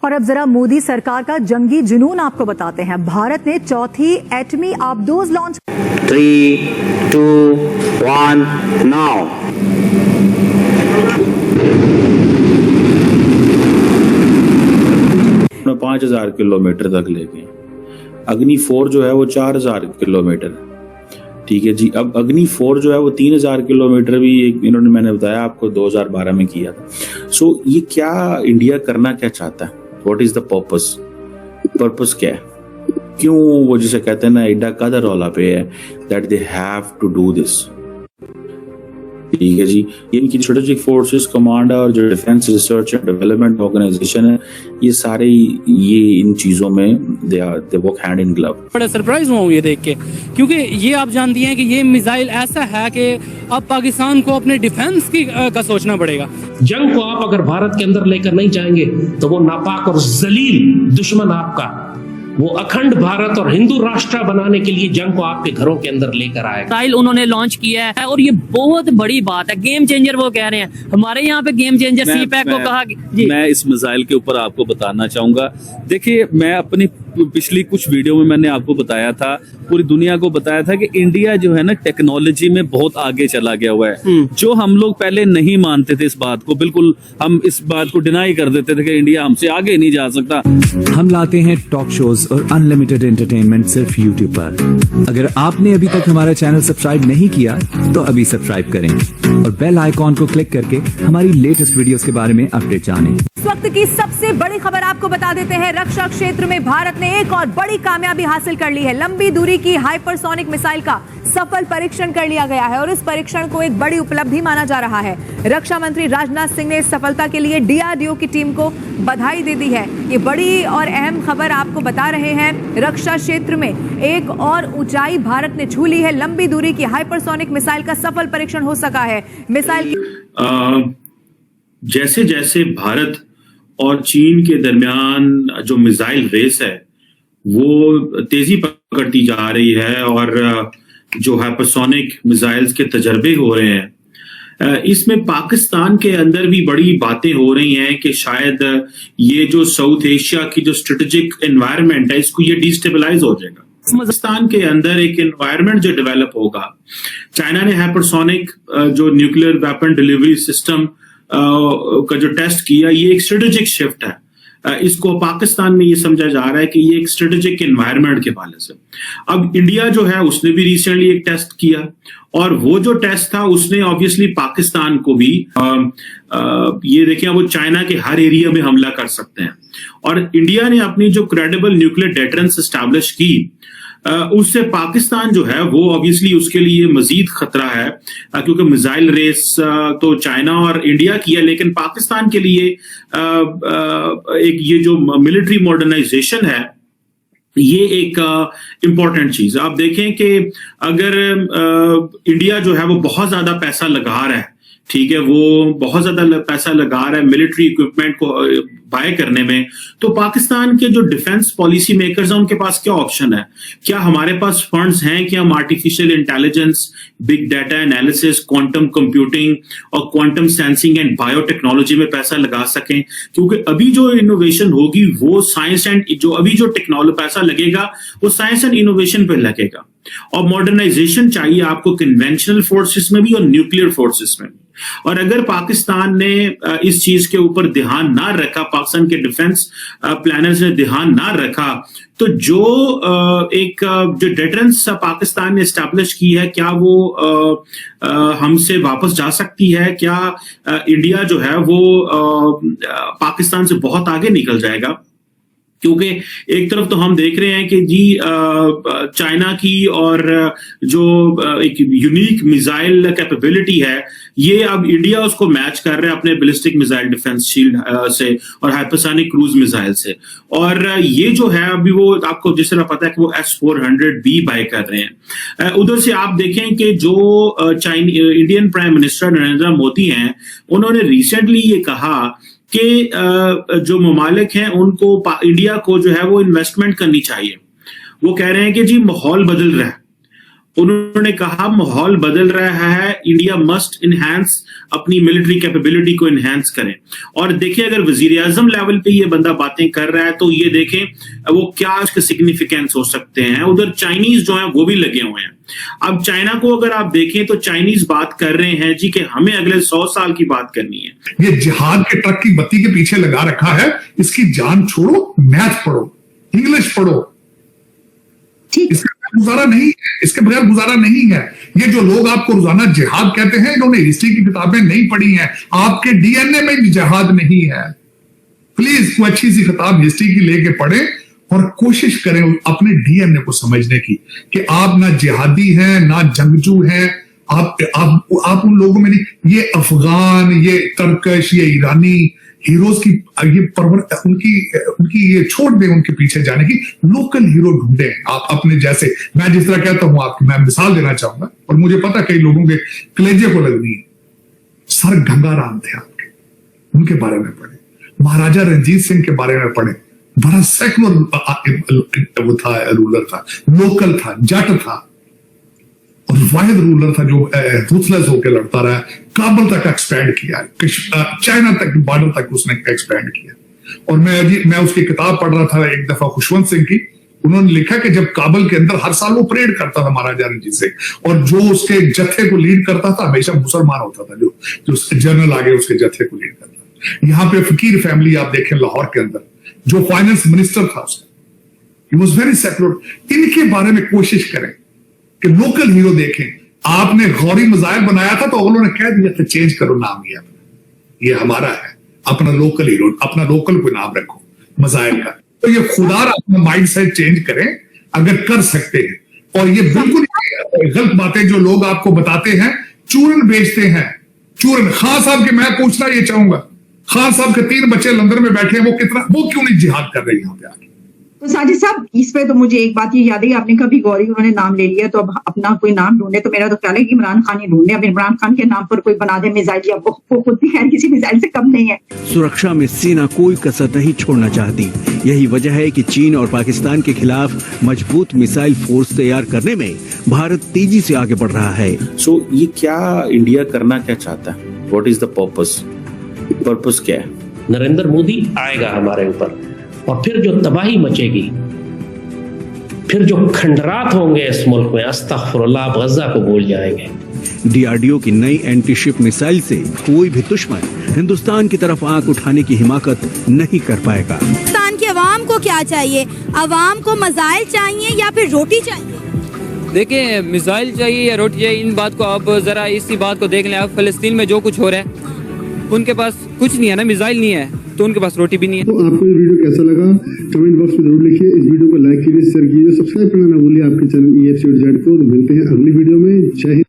और अब जरा मोदी सरकार का जंगी जुनून आपको बताते हैं। भारत ने चौथी एटमी आबदोज लॉन्च 3, 2, 1 नाउ। 5,000 किलोमीटर तक ले गए। अग्नि 4 जो है वो 4,000 किलोमीटर। ठीक है जी। अब अग्नि 4 जो है वो 3,000 किलोमीटर भी इन्होंने, मैंने बताया आपको, 2012 में किया था। सो ये क्या इंडिया करना क्या चाहता है? व्हाट इज द पर्पस क्या है? क्यों वो जिसे कहते हैं ना एडा कादा रौला पे है that they have to do this. ठीक है जी। ये इनकी स्ट्रेटेजिक फोर्सेस कमांड और जो defence research and development organisation है, ये सारे ये इन चीजों में they work hand in glove. बड़ा सरप्राइज हुआ हूँ ये देख के, क्योंकि ये आप जानती हैं कि ये मिसाइल ऐसा है कि अब पाकिस्तान को अपने डिफेंस का सोचना पड़ेगा। जंग को आप अगर भारत के अंदर लेकर नहीं जाएंगे तो वो नापाक और जलील दुश्मन आपका वो अखंड भारत और हिंदू राष्ट्र बनाने के लिए जंग को आपके घरों के अंदर लेकर आएगा। मिसाइल उन्होंने लॉन्च किया है और ये बहुत बड़ी बात है, गेम चेंजर वो कह रहे हैं। हमारे यहाँ पे गेम चेंजर सीपैक को कहा जी। मैं इस मिसाइल के ऊपर आपको बताना चाहूंगा। देखिए, मैं अपनी पिछली कुछ वीडियो में मैंने आपको बताया था, पूरी दुनिया को बताया था कि इंडिया जो है ना टेक्नोलॉजी में बहुत आगे चला गया हुआ है। जो हम लोग पहले नहीं मानते थे इस बात को, बिल्कुल हम इस बात को डिनाई कर देते थे कि इंडिया हमसे आगे नहीं जा सकता। हम लाते हैं टॉक शोज और अनलिमिटेड एंटरटेनमेंट सिर्फ यूट्यूब पर। अगर आपने अभी तक हमारा चैनल सब्सक्राइब नहीं किया तो अभी सब्सक्राइब करें और बेल आइकॉन को क्लिक करके हमारी लेटेस्ट वीडियोस के बारे में अपडेट जानें। इस वक्त की सबसे बड़ी खबर आपको बता देते हैं। रक्षा क्षेत्र में भारत ने एक और बड़ी कामयाबी हासिल कर ली है। लंबी दूरी की हाइपरसोनिक मिसाइल का सफल परीक्षण कर लिया गया है और इस परीक्षण को एक बड़ी उपलब्धि माना जा रहा है। रक्षा मंत्री राजनाथ सिंह ने इस सफलता के लिए डीआरडीओ की टीम को बधाई दे दी है। ये बड़ी और अहम खबर आपको बता रहे हैं। रक्षा क्षेत्र में एक और ऊंचाई भारत ने छू ली है। लंबी दूरी की हाइपरसोनिक मिसाइल का सफल परीक्षण हो सका है। मिसाइल जैसे जैसे भारत और चीन के दरमियान जो मिसाइल रेस है वो तेजी पकड़ती जा रही है और जो हाइपरसोनिक मिसाइल्स के तजर्बे हो रहे हैं, इसमें पाकिस्तान के अंदर भी बड़ी बातें हो रही हैं कि शायद ये जो साउथ एशिया की जो स्ट्रेटेजिक एनवायरनमेंट है इसको ये डिस्टेबलाइज हो जाएगा। पाकिस्तान के अंदर एक एनवायरनमेंट जो डेवलप होगा, चाइना ने हाइपरसोनिक जो न्यूक्लियर वेपन डिलीवरी सिस्टम का जो टेस्ट किया, ये एक स्ट्रेटेजिक शिफ्ट है। इसको पाकिस्तान में ये समझा जा रहा है कि ये एक स्ट्रेटेजिक एनवायरनमेंट के हवाले से। अब इंडिया जो है उसने भी रिसेंटली एक टेस्ट किया और वो जो टेस्ट था उसने ऑब्वियसली पाकिस्तान को भी ये देखें, वो चाइना के हर एरिया में हमला कर सकते हैं और इंडिया ने अपनी जो क्रेडिबल न्यूक्लियर डेटरेंस एस्टैब्लिश की, उससे पाकिस्तान जो है वो ऑब्वियसली उसके लिए मजीद खतरा है, क्योंकि मिसाइल रेस तो चाइना और इंडिया की है, लेकिन पाकिस्तान के लिए एक ये जो मिलिट्री मॉडर्नाइजेशन है ये एक इम्पॉर्टेंट चीज। आप देखें कि अगर इंडिया जो है वो बहुत ज्यादा पैसा लगा रहा है, ठीक है, वो बहुत ज्यादा पैसा लगा रहा है मिलिट्री इक्विपमेंट को बाय करने में, तो पाकिस्तान के जो डिफेंस पॉलिसी मेकर्स हैं उनके पास क्या ऑप्शन है? क्या हमारे पास फंड्स हैं कि हम artificial intelligence, big data analysis, quantum computing और क्वांटम सेंसिंग एंड बायोटेक्नोलॉजी में पैसा लगा सकें? क्योंकि अभी जो इनोवेशन होगी वो साइंस एंड जो अभी जो टेक्नोलॉजी पैसा लगेगा वो साइंस एंड इनोवेशन पर लगेगा। और मॉडर्नाइजेशन चाहिए आपको कन्वेंशनल फोर्सेस में भी और न्यूक्लियर फोर्सेस में भी। और अगर पाकिस्तान ने इस चीज के ऊपर ध्यान ना रखा, पाकिस्तान के डिफेंस प्लानर्स ने ध्यान ना रखा, तो जो एक जो डेटरेंस पाकिस्तान ने एस्टैब्लिश की है, क्या वो हमसे वापस जा सकती है? क्या इंडिया जो है वो पाकिस्तान से बहुत आगे निकल जाएगा? क्योंकि एक तरफ तो हम देख रहे हैं कि जी चाइना की और जो एक यूनिक मिसाइल कैपेबिलिटी है, ये अब इंडिया उसको मैच कर रहा है अपने बैलिस्टिक मिसाइल डिफेंस शील्ड से और हाइपरसोनिक क्रूज मिसाइल से। और ये जो है अभी वो आपको जिस तरह पता है कि वो S-400B बाय कर रहे हैं। उधर से आप देखें कि जो Indian prime minister Narendra Modi हैं, उन्होंने रिसेंटली ये कहा कि जो ममालिक हैं उनको इंडिया को जो है वो इन्वेस्टमेंट करनी चाहिए। वो कह रहे हैं कि जी माहौल बदल रहा है उन्होंने कहा माहौल बदल रहा है, इंडिया मस्ट इनहैंस अपनी मिलिट्री कैपेबिलिटी को इनहैंस करें। और देखिए अगर वजीर आजम लेवल पे ये बंदा बातें कर रहा है तो ये देखें वो क्या उसके सिग्निफिकेंस हो सकते हैं। उधर चाइनीज जो है वो भी लगे हुए हैं। अब चाइना को अगर आप देखें तो चाइनीज बात कर रहे हैं जी कि हमें अगले 100 साल की बात करनी है। ये जिहाद के ट्रक की बत्ती के पीछे लगा रखा है, इसकी जान छोड़ो, मैथ पढ़ो, इंग्लिश पढ़ो, इसके बगैर गुजारा नहीं है, इसके बगैर गुजारा नहीं है। ये जो लोग आपको रोजाना जिहाद कहते हैं, इन्होंने हिस्ट्री की किताबें नहीं पढ़ी हैं, आपके डीएनए में जिहाद नहीं है। प्लीज कोई अच्छी सी किताब हिस्ट्री की लेके पढ़े और कोशिश करें अपने डीएनए को समझने की कि आप ना जिहादी हैं ना जंगजू हैं। आप उन लोगों में नहीं, ये अफगान, ये तरकश, ये ईरानी हीरोज की ये उनकी ये छोड़ दें उनके पीछे जाने की, लोकल हीरो ढूंढे आप अपने जैसे। मैं जिस तरह कहता हूं आपकी मैं मिसाल देना चाहूंगा और मुझे पता कई लोगों के कलेजे को लगनी है। सर गंगाराम थे आपके, उनके बारे में पढ़े, महाराजा रंजीत सिंह के बारे में पढ़े, बड़ा सेकुलर वो था, रूलर था, लोकल था, जट था और वाहिद रूलर था जो रूथलेस होकर लड़ता रहा, काबुल तक एक्सपैंड किया, चाइना तक बॉर्डर तक उसने एक्सपैंड किया। और मैं उसकी किताब पढ़ रहा था एक दफा खुशवंत सिंह की, उन्होंने लिखा कि जब काबुल के अंदर हर साल वो परेड करता था महाराजा रंजीत सिंह, और जो उसके जत्थे को लीड करता था हमेशा मुसलमान होता था, जो जनरल आगे उसके जत्थे को लीड करता। यहाँ पे फकीर फैमिली आप देखें लाहौर के अंदर, जो फाइनेंस मिनिस्टर था उसका, ही वाज वेरी सेकुलर। इनके बारे में कोशिश करें कि लोकल हीरो देखें। आपने गौरी मजाहिर बनाया था तो अगलों ने कह दिया था चेंज करो नाम, ये हमारा है, अपना लोकल हीरो, अपना लोकल कोई नाम रखो मजाहिर का। तो ये खुदार अपना माइंड सेट चेंज करें अगर कर सकते हैं। और ये बिल्कुल गलत बातें जो लोग आपको बताते हैं, चूरन बेचते हैं, चूरन। खान साहब के मैं पूछना ये चाहूंगा, खान साहब के 3 बच्चे लंदन में बैठे हैं, वो क्यों नहीं जिहाद कर रहे यहाँ पे आके? तो साजिद साहब इस पे तो मुझे एक बात ये याद है, आपने कभी गौरी उन्होंने नाम ले लिया तो अब अपना कोई नाम ढूंढे, तो मेरा तो ख्याल है कि इमरान खान ही ढूंढे। अब इमरान खान के नाम पर कोई बना दे मिसाइल, या वो खुद भी खैर किसी मिसाइल से कम नहीं है। सुरक्षा में सेना कोई कसर नहीं छोड़ना चाहती। यही वजह है कि चीन और पाकिस्तान के खिलाफ मजबूत मिसाइल फोर्स तैयार करने में भारत तेजी से आगे बढ़ रहा है। सो ये क्या इंडिया करना क्या चाहता है? व्हाट इज द पर्पस क्या है? नरेंद्र मोदी आएगा हमारे ऊपर और फिर जो तबाही मचेगी, फिर जो खंडरात होंगे इस मुल्क में, अस्तगफुरुल्लाह, आप गजा को भूल जाएंगे। डीआरडीओ की नई एंटी शिप मिसाइल से कोई भी दुश्मन हिंदुस्तान की तरफ आंख उठाने की हिमाकत नहीं कर पाएगा। हिंदुस्तान के अवाम को क्या चाहिए? अवाम को मिसाइल चाहिए या फिर रोटी चाहिए? देखिए, मिसाइल चाहिए या रोटी चाहिए, इन बात को आप जरा इसी बात को देख लें। आप फिलिस्तीन में जो कुछ हो रहा है, उनके पास कुछ नहीं है ना, मिसाइल नहीं है तो उनके पास रोटी भी नहीं है। तो आपको ये वीडियो कैसा लगा कमेंट बॉक्स में जरूर लिखिए। इस वीडियो को लाइक कीजिए, शेयर कीजिए, सब्सक्राइब करना ना भूलिए आपके चैनल EFC और Z को। तो मिलते हैं अगली वीडियो में। जय हिंद।